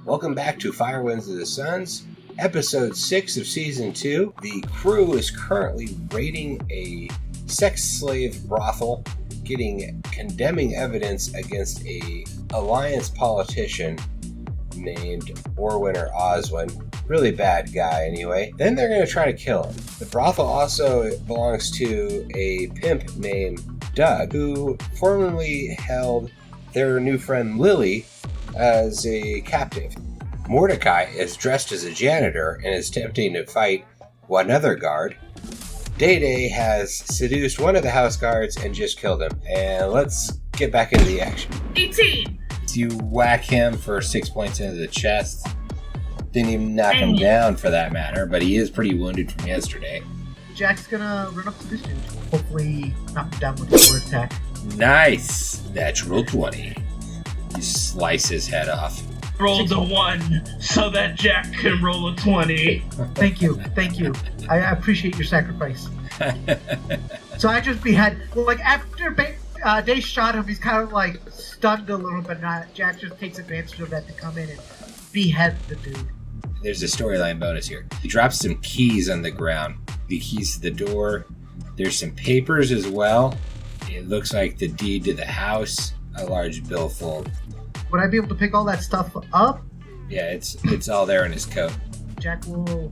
Welcome back to Firewinds of the Suns, episode 6 of season 2. The crew is currently raiding a sex slave brothel, getting condemning evidence against a alliance politician named Orwin or Oswin. Really bad guy anyway. Then they're going to try to kill him. The brothel also belongs to a pimp named Doug, who formerly held their new friend Lily as a captive. Mordecai is dressed as a janitor and is attempting to fight one other guard. Day-Day has seduced one of the house guards and just killed him. And let's get back into the action. 18! You whack him for 6 points into the chest. Didn't even knock him down for that matter, but he is pretty wounded from yesterday. Jack's gonna run up to this dude. Hopefully knock him down with a sword attack. Nice! Natural 20. You slice his head off. Rolled a 1 so that Jack can roll a 20. Thank you. I appreciate your sacrifice. So I just behead. Well, like after Day shot him, he's kind of like stunned a little bit. Jack just takes advantage of that to come in and behead the dude. There's a storyline bonus here. He drops some keys on the ground. The keys to the door. There's some papers as well. It looks like the deed to the house. A large billfold. Would I be able to pick all that stuff up? Yeah, it's all there in his coat. Jack will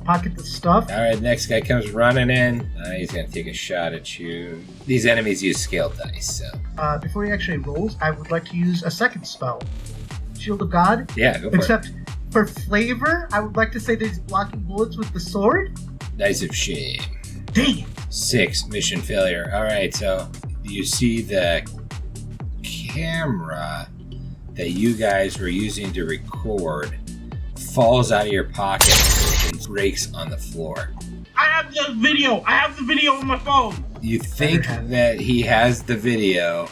pocket the stuff. All right, next guy comes running in. He's going to take a shot at you. These enemies use scaled dice, so... Before he actually rolls, I would like to use a second spell. Shield of God. Yeah, go for Except it. for flavor, I would like to say that he's blocking bullets with the sword. Dice of shame. Dang it! 6, mission failure. All right, so you see the camera that you guys were using to record falls out of your pocket and breaks on the floor. I have the video on my phone. You think that he has the video,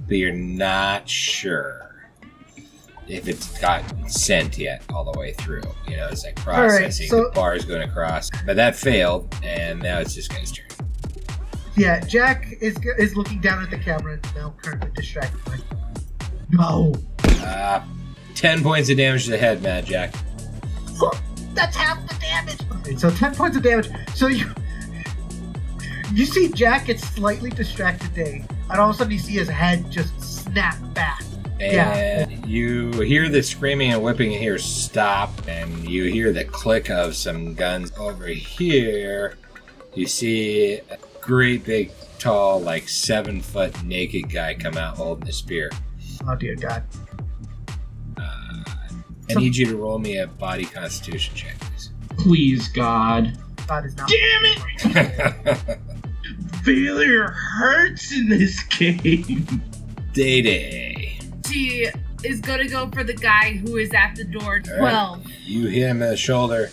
but you're not sure if it's gotten sent yet all the way through. You know, it's like processing, the bar's going across. But that failed, and now it's just guy's turn. Yeah, Jack is looking down at the camera and now currently distracted. No. 10 points of damage to the head, Mad Jack. That's half the damage. Okay, so 10 points of damage. So you see Jack get slightly distracted, Day, and all of a sudden you see his head just snap back. And you hear the screaming and whipping and hear stop, and you hear the click of some guns over here. You see a great big, tall, like 7-foot naked guy come out holding a spear. Oh dear God. I need you to roll me a body constitution check, please. Please, God. God is not. Damn it! Failure hurts in this game. Day-Day. She is gonna go for the guy who is at the door. 12. Right. You hit him in the shoulder.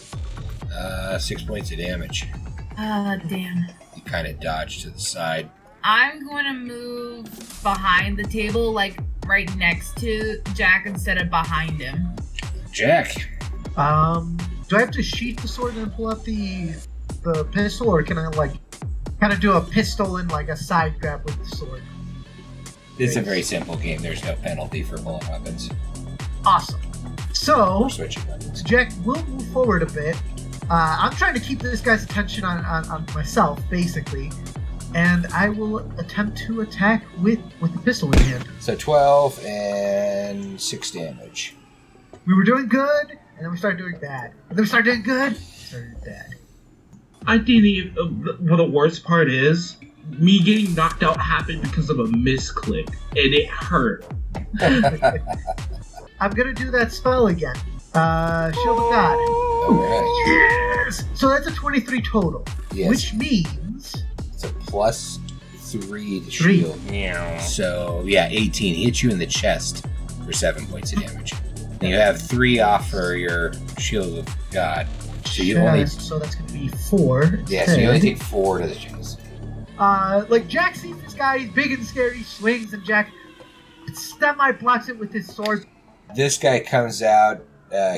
6 points of damage. Damn. You kind of dodge to the side. I'm going to move behind the table, like right next to Jack instead of behind him. Jack. Do I have to sheath the sword and pull out the pistol, or can I like kind of do a pistol and like a side grab with the sword? It's a very simple game. There's no penalty for pulling weapons. Awesome. So, Or switching weapons. Jack, we'll move forward a bit. I'm trying to keep this guy's attention on myself, basically. And I will attempt to attack with the pistol in hand. So 12 and 6 damage. We were doing good, and then we started doing bad. And then we started doing good, started doing bad. I think the worst part is me getting knocked out happened because of a misclick, and it hurt. I'm gonna do that spell again. Shield of God. Alright. Yes! So that's a 23 total. Yes. Which means... It's a plus 3 to Three. shield. So, yeah, 18. He hits you in the chest for 7 points of damage. And you have 3 off for your Shield of God. So you only... So that's gonna be 4. Yeah, so you only take 4 to the chest. Like, Jack sees this guy, he's big and scary, he swings, and Jack semi-blocks it with his sword. This guy comes out,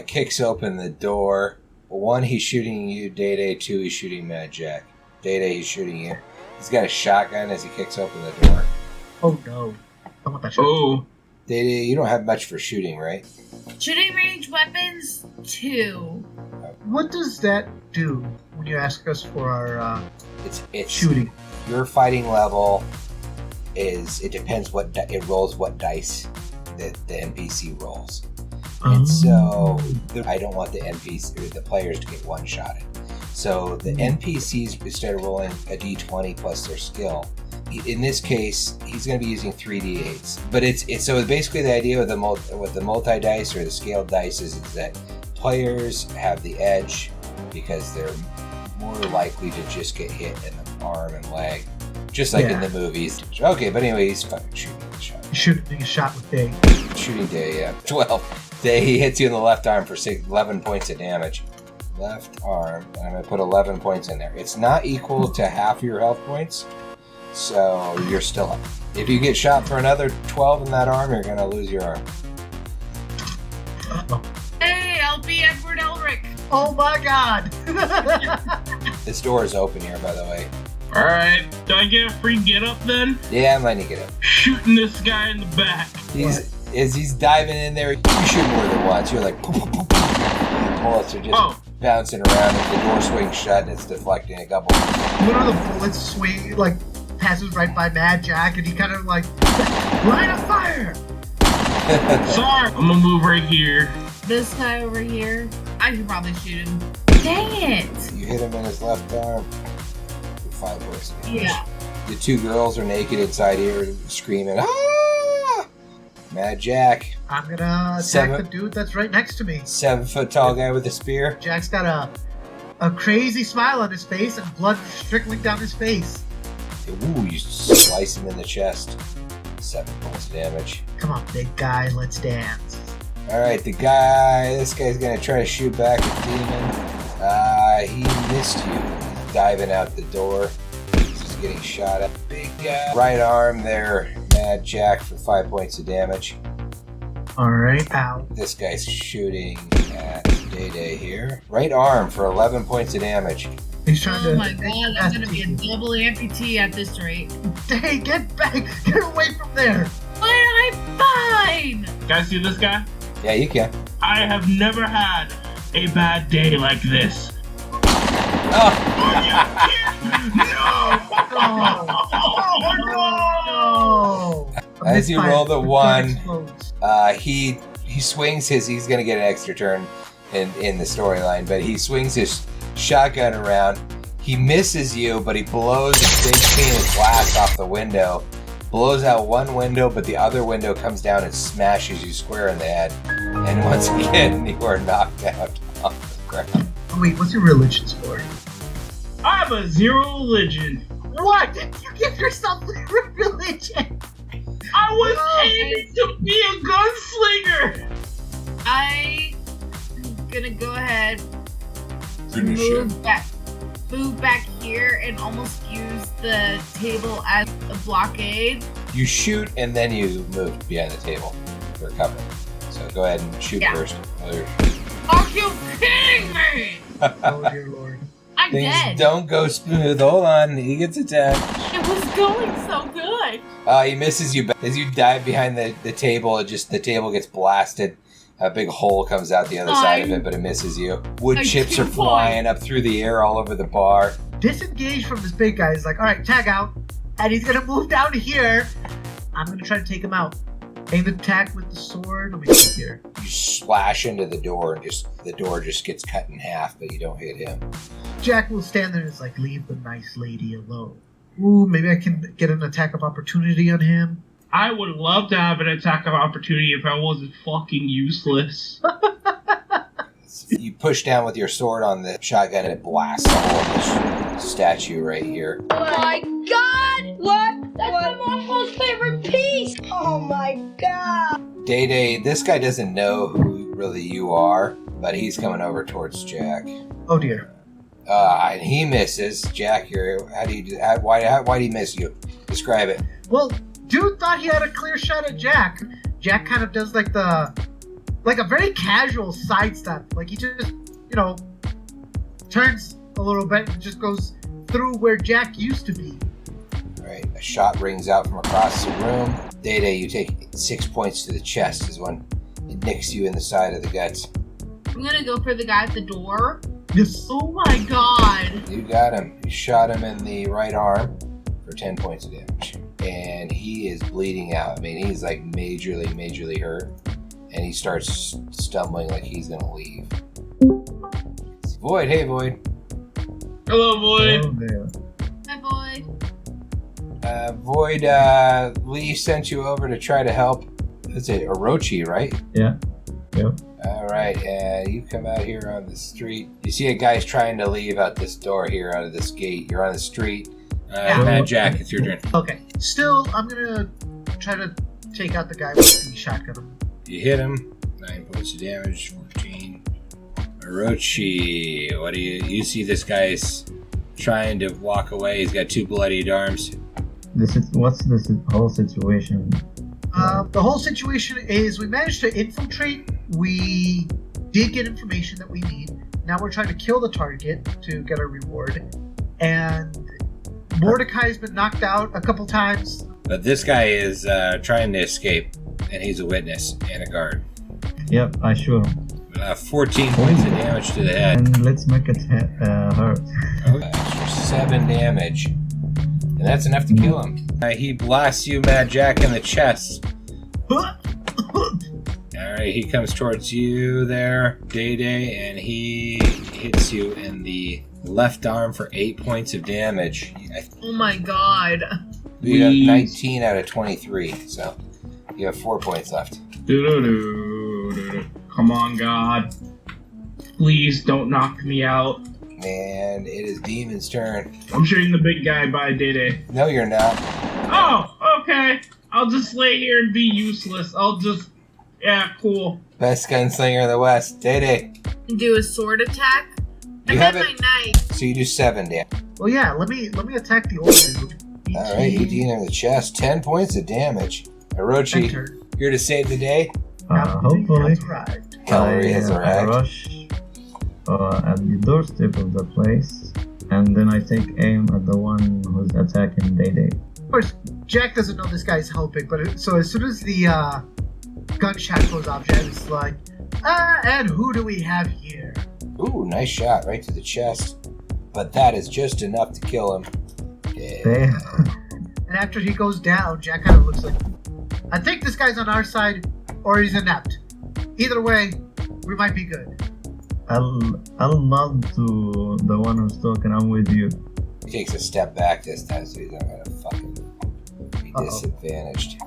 kicks open the door. 1, he's shooting you, Day-Day. 2, he's shooting Mad Jack. Day-Day, he's shooting you. He's got a shotgun as he kicks open the door. Oh no. I want that shot. Oh. Day-Day, you don't have much for shooting, right? Shooting range weapons 2. What does that do when you ask us for our It's shooting? Your fighting level is, it depends what it rolls, what dice the NPC rolls. And so I don't want the NPC or the players to get one-shotted. So the NPCs, instead of rolling a d20 plus their skill, in this case, he's going to be using 3d8s. But it's so basically the idea with the multi-dice or the scaled dice is that players have the edge because they're more likely to just get hit in the arm and leg, just like in the movies. Okay, but anyway, he's fucking shooting the shot. Shooting a shot with Day. Shooting Day, yeah. 12. Day, he hits you in the left arm for 11 points of damage. Left arm, and I'm going to put 11 points in there. It's not equal to half your health points, so you're still up. If you get shot for another 12 in that arm, you're going to lose your arm. Hey, I'll be Edward Elric. Oh my god! This door is open here, by the way. Alright, do I get a free get up then? Yeah, I'm letting you get up. Shooting this guy in the back. As he's diving in there, you shoot more than once. You're like, poof, poof, poof, poof. Bullets are just bouncing around, and the door swings shut, and it's deflecting a couple. One of the bullets swing, like, passes right by Mad Jack, and he kind of like, line of fire! Sorry, I'm gonna move right here. This guy over here, I should probably shoot him. Dang it! You hit him in his left arm. 5 points. Yeah. The 2 girls are naked inside here, screaming, ah! Mad Jack. I'm gonna attack the dude that's right next to me. 7 foot tall guy with a spear. Jack's got a crazy smile on his face and blood trickling down his face. Ooh, you slice him in the chest. 7 points of damage. Come on, big guy, let's dance. Alright, this guy's gonna try to shoot back at Demon. He missed you. He's diving out the door. He's getting shot at. Big guy. Right arm there, Mad Jack for 5 points of damage. Alright, ow. This guy's shooting at Day-Day here. Right arm for 11 points of damage. He's trying to... Oh my god, I'm gonna be a double amputee at this rate. Hey, get back! Get away from there! But I'm fine! Guys, see this guy? Yeah, you can. I have never had a bad day like this. No! As you roll the 1, he swings he's gonna get an extra turn in the storyline, but he swings his shotgun around. He misses you, but he blows a big pane of glass off the window. Blows out one window, but the other window comes down and smashes you square in the head. And once again, you are knocked out off the ground. Wait, what's your religion score? I have a 0 religion. What? Did you give yourself a religion? I was aiming to be a gunslinger. I'm gonna go ahead, Finish him. move back here, and almost use the table as a blockade. You shoot and then you move behind the table for cover. So go ahead and shoot first. Are you kidding me? Oh dear lord. I'm Things dead. don't go smooth. Hold on, he gets attacked. It was going so good. He misses you as you dive behind the table. The table gets blasted. A big hole comes out the other side of it, but it misses you. Wood chips are flying up through the air all over the bar. Disengaged from this big guy. He's like, all right, tag out. And he's going to move down here. I'm going to try to take him out. Aim attack with the sword. Let me see here. You slash into the door, and the door just gets cut in half, but you don't hit him. Jack will stand there and is like, leave the nice lady alone. Ooh, maybe I can get an attack of opportunity on him. I would love to have an attack of opportunity if I wasn't fucking useless. You push down with your sword on the shotgun and it blasts a hole in this statue right here. Oh my god! What? That's my mom's favorite piece! Oh my god! Day, this guy doesn't know who really you are, but he's coming over towards Jack. Oh dear. And he misses. Jack, how do you do that? Why do he miss you? Describe it. Well, dude thought he had a clear shot at Jack. Jack kind of does like a very casual sidestep. Like he just, turns a little bit and just goes through where Jack used to be. Right. A shot rings out from across the room. Day, you take 6 points to the chest as one. It nicks you in the side of the guts. I'm gonna go for the guy at the door. Yes. Oh my god. You got him. You shot him in the right arm for 10 points of damage. And he is bleeding out. I mean, he's like majorly hurt. And he starts stumbling like he's going to leave. It's Void. Hey, Void. Hello, Void. Oh, there. Hi, Void. Void, Lee sent you over to try to help. Is it Orochi, right? Yeah. Yep. All right, and you come out here on the street. You see a guy's trying to leave out this door here, out of this gate. You're on the street. Mad Jack, it's your turn. Okay. Still, I'm gonna try to take out the guy with the shotgun. You hit him. 9 points of damage. 14. Orochi, what do you see? This guy's trying to walk away. He's got 2 bloodied arms. What's this whole situation? The whole situation is we managed to infiltrate. We did get information that we need. Now we're trying to kill the target to get a reward. And Mordecai's been knocked out a couple times. But this guy is trying to escape, and he's a witness and a guard. Yep, I sure. 14 points of damage to the head. And let's make it hurt. For 7 damage. And that's enough to kill him. He blasts you, Mad Jack, in the chest. Alright, he comes towards you there, Day, and he hits you in the left arm for 8 points of damage. Oh my god. You got 19 out of 23, so you have 4 points left. Come on, God. Please don't knock me out. And it is Demon's turn. I'm shooting the big guy by Day. No, you're not. Oh, okay. I'll just lay here and be useless. Yeah, cool. Best gunslinger in the West. Day. Do a sword attack. You I have have it. my knife. So you do 7 damage. Well, yeah. Let me attack the old dude. Alright, 18 in the chest. 10 points of damage. Orochi, Enter. here to save the day. Hopefully. Has arrived. Cavalry has I arrived. rush at the doorstep of the place, and then I take aim at the one who's attacking Day. Of course, Jack doesn't know this guy's helping, but so as soon as the gunshot goes off, Jack is like, and who do we have here? Ooh, nice shot right to the chest. But that is just enough to kill him. Yeah. Damn. And after he goes down, Jack kind of looks like, I think this guy's on our side, or he's inept. Either way, we might be good. I'll nod to the one who's talking. I'm with you. He takes a step back this time, so he's not gonna fucking be disadvantaged.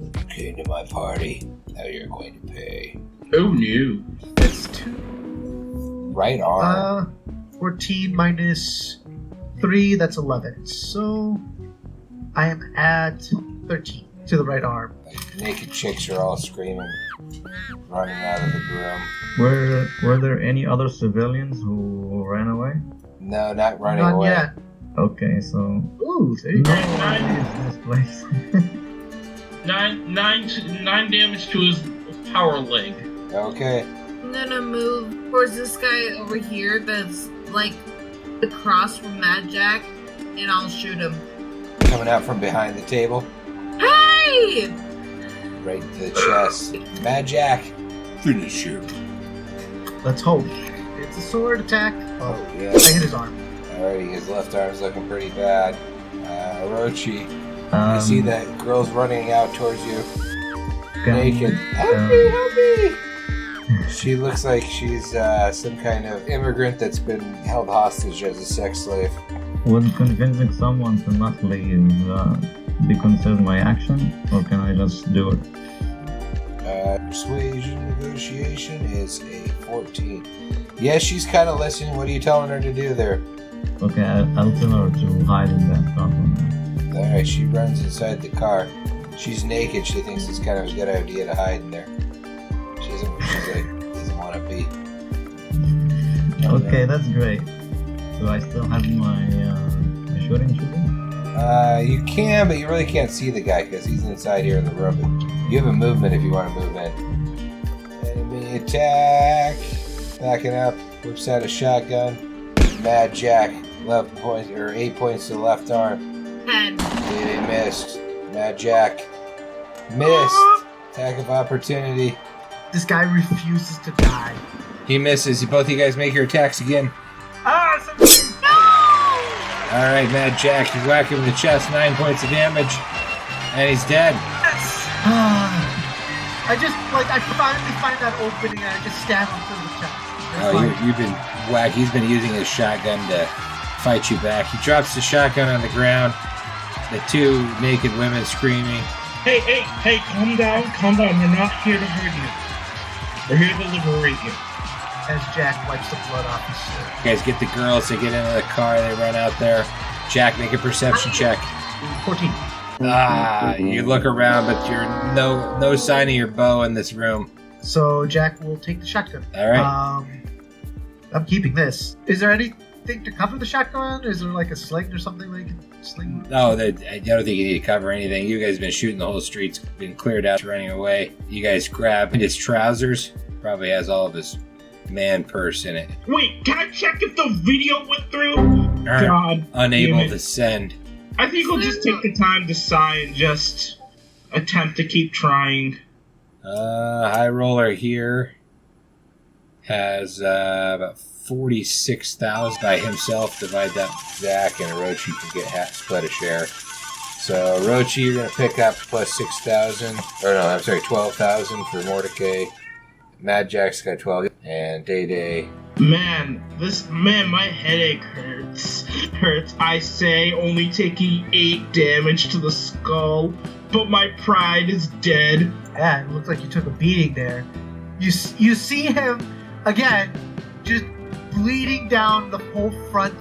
You came to my party. Now you're going to pay. Oh, no. That's 2. Right arm. 14 minus 3, that's 11. So I am at 13 to the right arm. Naked chicks are all screaming, running out of the room. Were there any other civilians who ran away? No, not running Not away. yet. Okay, so Ooh, there you no go. one is this place. 9 damage to his power leg. Okay. I'm gonna move towards this guy over here that's like across from Mad Jack, and I'll shoot him. Coming out from behind the table. Yay! Right to the chest. Mad Jack. Finish him. Let's hope. It's a sword attack. Oh, yeah. I hit his arm. Alrighty, his left arm's looking pretty bad. Orochi, you see that girl's running out towards you. Naked. Help me! She looks like she's some kind of immigrant that's been held hostage as a sex slave. Would convincing someone to not leave be considered my action, or can I just do it? Persuasion negotiation is a 14. Yeah, she's kind of listening. What are you telling her to do there? Okay, I'll tell her to hide in that car. Alright, she runs inside the car. She's naked. She thinks it's kind of a good idea to hide in there. She's doesn't want to be. Okay, that's great. Do I still have my shooting? You can, but you really can't see the guy because he's inside here in the room. But you have a movement if you want to move in. Enemy attack. Backing up. Whips out a shotgun. Mad Jack. Left point or 8 points to the left arm. 10. He missed. Mad Jack. Missed. Attack of opportunity. This guy refuses to die. He misses. Both of you guys make your attacks again. Alright, Mad Jack, you whack him in the chest, 9 points of damage. And he's dead. I finally find that opening and I just stab him through the chest. You've been whack. He's been using his shotgun to fight you back. He drops the shotgun on the ground. The two naked women screaming. Hey, calm down. We're not here to hurt you. We're here to liberate you. As Jack wipes the blood off his shirt. You guys get the girls, they get into the car, they run out there. Jack, make a perception check. 14. You look around, but you're no sign of your bow in this room. So Jack will take the shotgun. Alright. I'm keeping this. Is there anything to cover the shotgun? Is there like a sling or something that you can sling? No, I don't think you need to cover anything. You guys have been shooting the whole streets, been cleared out, running away. You guys grab his trousers. Probably has all of his man purse in it. Wait, can I check if the video went through? God. Unable to send. I think we'll just take the time to sigh and just attempt to keep trying. High roller here has about 46,000 by himself. Divide that with Zach, and Orochi can get split a share. So Orochi, you're gonna pick up plus 6,000. Or no, I'm sorry, 12,000 for Mordecai. Mad Jack's got 12, and Day. Man, my headache hurts. I say, only taking 8 damage to the skull, but my pride is dead. Yeah, it looks like you took a beating there. You see him, again, just bleeding down the whole front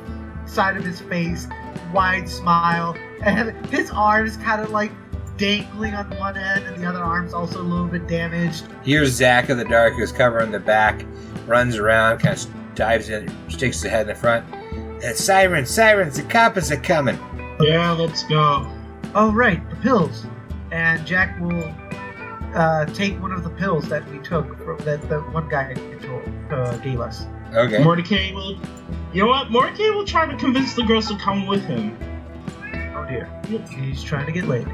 side of his face, wide smile, and his arm is kind of like dangling on one end, and the other arm's also a little bit damaged. Here's Zach of the Dark, who's covering the back, runs around, kind of dives in, sticks his head in the front. Sirens, the coppers are coming. Yeah, let's go. Oh, right, the pills. And Jack will take one of the pills that we took, that the one guy gave us. Okay. Mordecai will... You know what? Mordecai will try to convince the girls to come with him. Oh, dear. He's trying to get laid.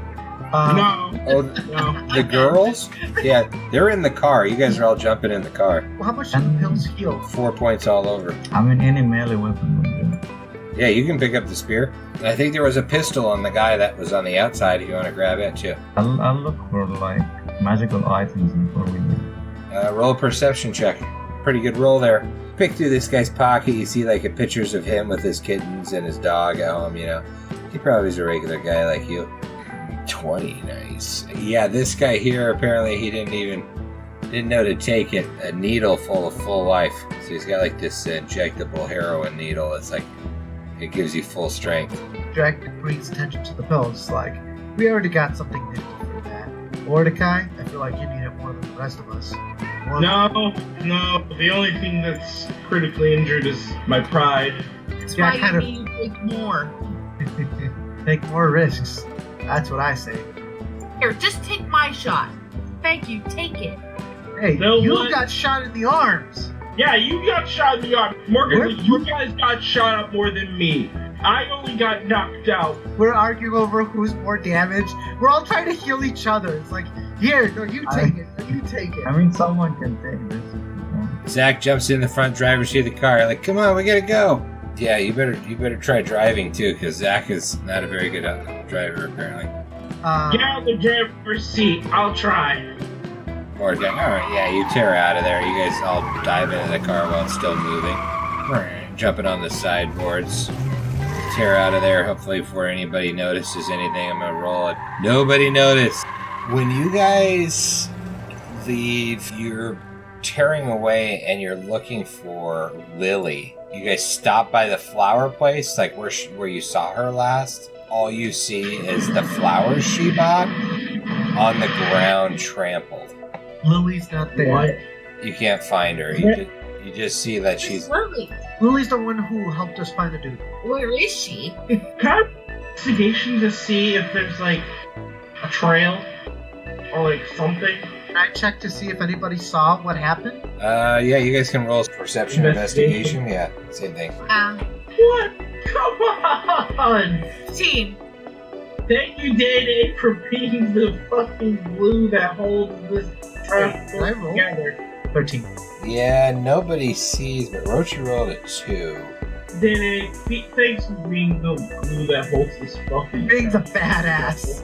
No. Oh, no. The girls? Yeah, they're in the car. You guys are all jumping in the car. Well, how much do the pills heal? 4 points all over. I mean, any melee weapon would do. Yeah, you can pick up the spear. I think there was a pistol on the guy that was on the outside if you want to grab it, too. I'll look for, like, magical items before we do. Roll a perception check. Pretty good roll there. Pick through this guy's pocket. You see, like, pictures of him with his kittens and his dog at home, you know. He probably is a regular guy like you. 20, nice. Yeah, this guy here, apparently he didn't know to take it. A needle full of full life. So he's got like this injectable heroin needle. It's like, it gives you full strength. Jack brings attention to the pills, like, we already got something new for that. Mordecai, I feel like you need it more than the rest of us. No. The only thing that's critically injured is my pride. That's why you need to take more. Take more risks. That's what I say. Here, just take my shot. Thank you, take it. Hey, you got shot in the arms. Yeah, you got shot in the arm. Morgan, you guys got shot up more than me. I only got knocked out. We're arguing over who's more damaged. We're all trying to heal each other. It's like, here, no, you take it. No, you take it. I mean, someone can take this. Zach jumps in the front driver's seat of the car. Like, come on, we gotta go. Yeah, you better try driving too, because Zach is not a very good driver apparently. Get out of the driver's seat. I'll try. All right, yeah, you tear out of there. You guys all dive into the car while it's still moving. Jumping on the sideboards. Tear out of there, hopefully before anybody notices anything. I'm gonna roll it. Nobody noticed. When you guys leave, you're tearing away and you're looking for Lily. You guys stop by the flower place, like where you saw her last. All you see is the flowers she bought on the ground trampled. Lily's not there. What? You can't find her. You just see that she's... Lily, Lily's the one who helped us find the dude. where is she? Can I have investigation to see if there's like a trail or like something? Can I check to see if anybody saw what happened? Yeah, you guys can roll perception investigation. Yeah, same thing. What? Come on! 15. Thank you, Day for being the fucking glue that holds this Can I roll? together. 13. Yeah, nobody sees, but Rochi rolled a 2. Day, thanks for being the glue that holds this fucking. Bing's a badass.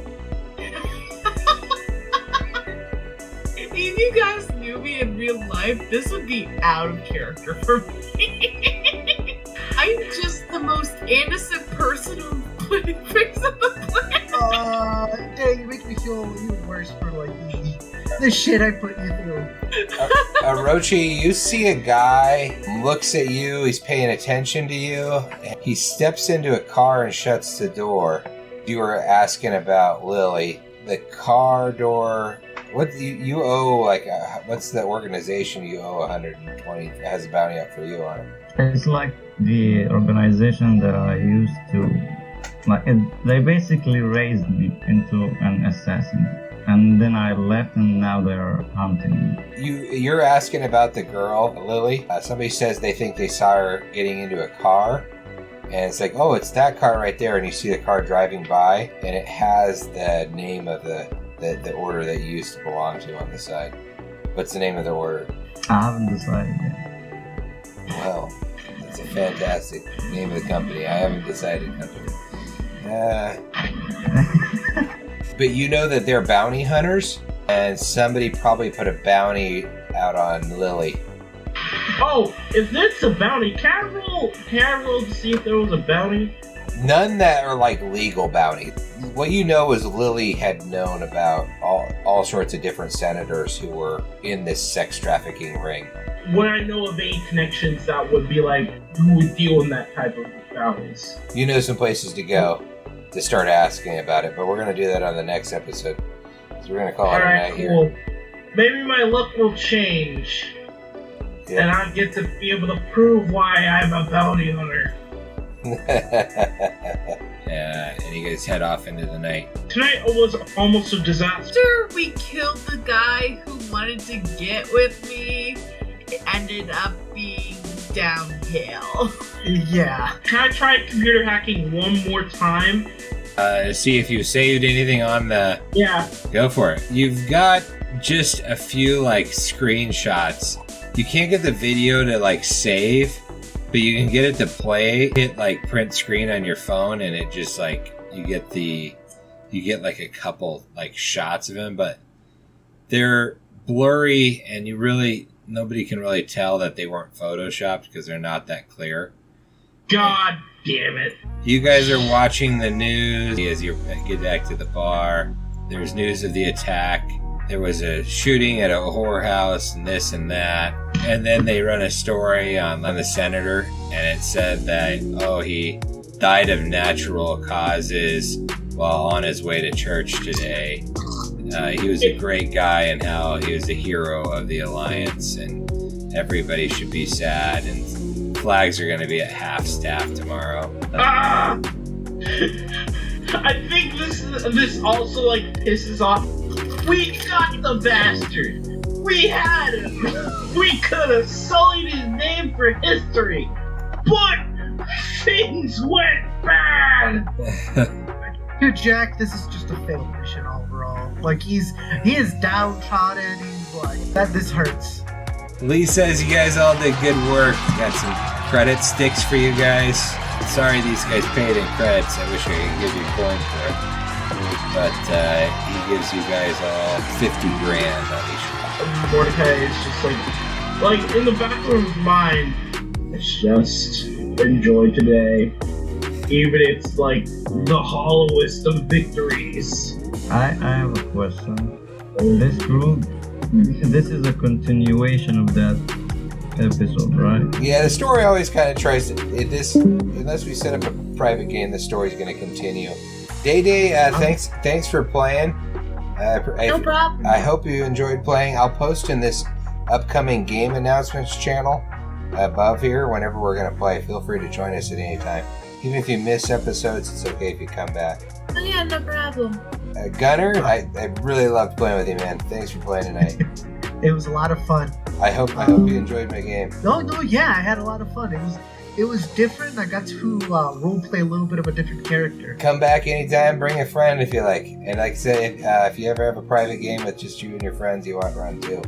If you guys knew me in real life, this would be out of character for me. I'm just the most innocent person who fix up the plan. Dang, you make me feel even worse for like the shit I put you through. Rochi, you see a guy, looks at you, he's paying attention to you. He steps into a car and shuts the door. You were asking about Lily. The car door... What you owe, like, what's the organization you owe 120 has a bounty up for you on it? It's like the organization that I used to, like, they basically raised me into an assassin, and then I left, and now they're hunting me. You're asking about the girl, Lily. Somebody says they think they saw her getting into a car, and it's like, oh, it's that car right there, and you see the car driving by, and it has the name of the order that you used to belong to on the side. What's the name of the order? I haven't decided yet. Well, it's a fantastic name of the company. I haven't decided company. But you know that they're bounty hunters, and somebody probably put a bounty out on Lily. Oh, if it's a bounty, can I roll to see if there was a bounty? None that are like legal bounty. What you know is Lily had known about all sorts of different senators who were in this sex trafficking ring. Would I know of any connections that would be like, who would deal in that type of bounties? You know some places to go to start asking about it, but we're going to do that on the next episode. So we're going to call it a night cool. here. Maybe my luck will change, Yeah. and I'll get to be able to prove why I'm a bounty hunter. Yeah, and you guys head off into the night. Tonight was almost a disaster. After we killed the guy who wanted to get with me, it ended up being downhill. Yeah. Can I try computer hacking one more time? See if you saved anything on the... Yeah. Go for it. You've got just a few, like, screenshots. You can't get the video to, like, save, but you can get it to play. Hit, like, print screen on your phone, and it just, like, you get, like, a couple, like, shots of him, but they're blurry, and nobody can really tell that they weren't photoshopped because they're not that clear. God damn it. You guys are watching the news as you get back to the bar. There's news of the attack. There was a shooting at a whorehouse and this and that. And then they run a story on the senator, and it said that, he died of natural causes while on his way to church today. He was a great guy and how he was the hero of the Alliance, and everybody should be sad, and flags are going to be at half staff tomorrow. Ah! I think this also like pisses off. We got the bastard. We had him. We could have sullied his name for history, but things went Dude, Jack, this is just a failed mission overall. Like, he is downtrodden. He's like, this hurts. Lee says you guys all did good work. Got some credit sticks for you guys. Sorry these guys paid in credits. I wish I could give you a coin for it. But he gives you guys all 50 grand on each. Mordecai is just like in the back of his mind, it's just enjoy today. Even it's like the hollowest of victories. I have a question. This group, this is a continuation of that episode, right? Yeah, the story always kind of tries to... unless we set up a private game, the story's going to continue. Day, thanks for playing. No problem. I hope you enjoyed playing. I'll post in this upcoming game announcements channel above here whenever we're going to play. Feel free to join us at any time. Even if you miss episodes, it's okay if you come back. Oh yeah, no problem. Gunner, I really loved playing with you, man. Thanks for playing tonight. It was a lot of fun. I hope you enjoyed my game. No, yeah, I had a lot of fun. It was different. I got to role play a little bit of a different character. Come back anytime. Bring a friend if you like. And like I say, if you ever have a private game with just you and your friends you want to run too,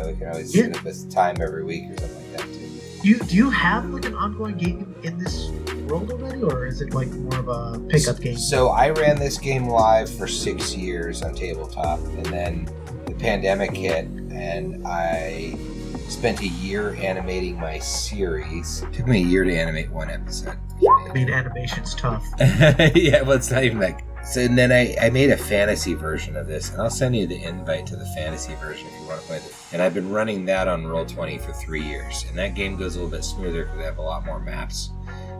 we can always set up this time every week or something like that too. Do you have like an ongoing game in this world already, or is it like more of a pickup game? So I ran this game live for 6 years on tabletop, and then the pandemic hit, and I spent a year animating my series. It took me a year to animate one episode. I mean, animation's tough. Yeah, well, it's not even like... So and then I made a fantasy version of this, and I'll send you the invite to the fantasy version if you want to play it. And I've been running that on Roll20 for 3 years, and that game goes a little bit smoother because I have a lot more maps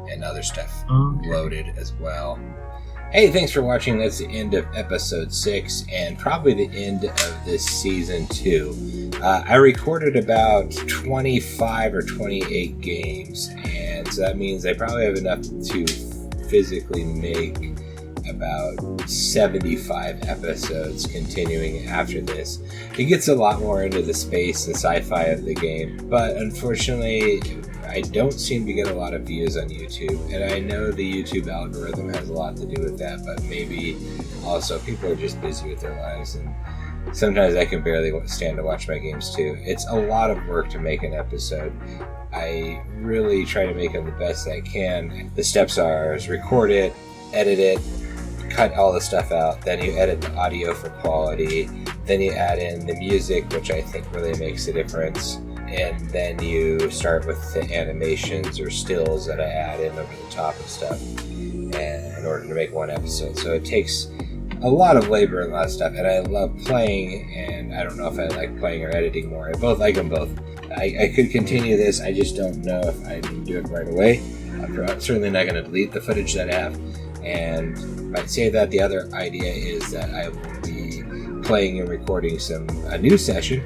and other stuff loaded as well. Hey, thanks for watching. That's the end of episode 6 and probably the end of this season 2. I recorded about 25 or 28 games, and so that means I probably have enough to physically make about 75 episodes continuing after this. It gets a lot more into the space and sci-fi of the game, but unfortunately I don't seem to get a lot of views on YouTube, and I know the YouTube algorithm has a lot to do with that, but maybe also people are just busy with their lives, and sometimes I can barely stand to watch my games too. It's a lot of work to make an episode. I really try to make them the best I can. The steps are record it, edit it, cut all the stuff out, then you edit the audio for quality, then you add in the music, which I think really makes a difference, and then you start with the animations or stills that I add in over the top of stuff in order to make one episode. So it takes a lot of labor and a lot of stuff, and I love playing, and I don't know if I like playing or editing more. I like them both. I could continue this, I just don't know if I can do it right away. I'm certainly not going to delete the footage that I have, and I'd say that the other idea is that I will be playing and recording a new session,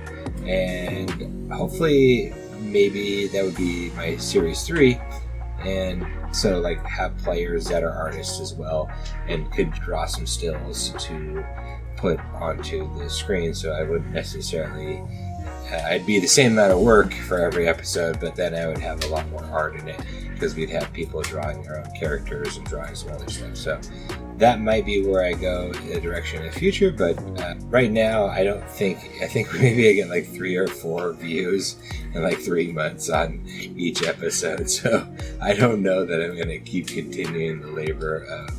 and hopefully maybe that would be my series 3, and so like have players that are artists as well and could draw some stills to put onto the screen, so I wouldn't necessarily I'd be the same amount of work for every episode, but then I would have a lot more art in it because we'd have people drawing their own characters and drawing some other stuff. So that might be where I go in the direction in the future, but right now I think maybe I get like 3 or 4 views in like 3 months on each episode. So I don't know that I'm going to keep continuing the labor of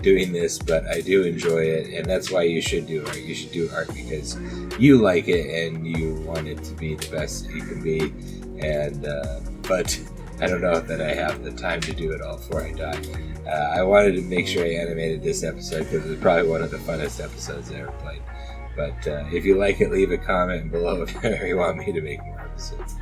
doing this, but I do enjoy it, and that's why you should do art. You should do art because you like it and you want it to be the best that you can be, and but I don't know that I have the time to do it all before I die. I wanted to make sure I animated this episode because it was probably one of the funnest episodes I ever played. But if you like it, leave a comment below if you want me to make more episodes.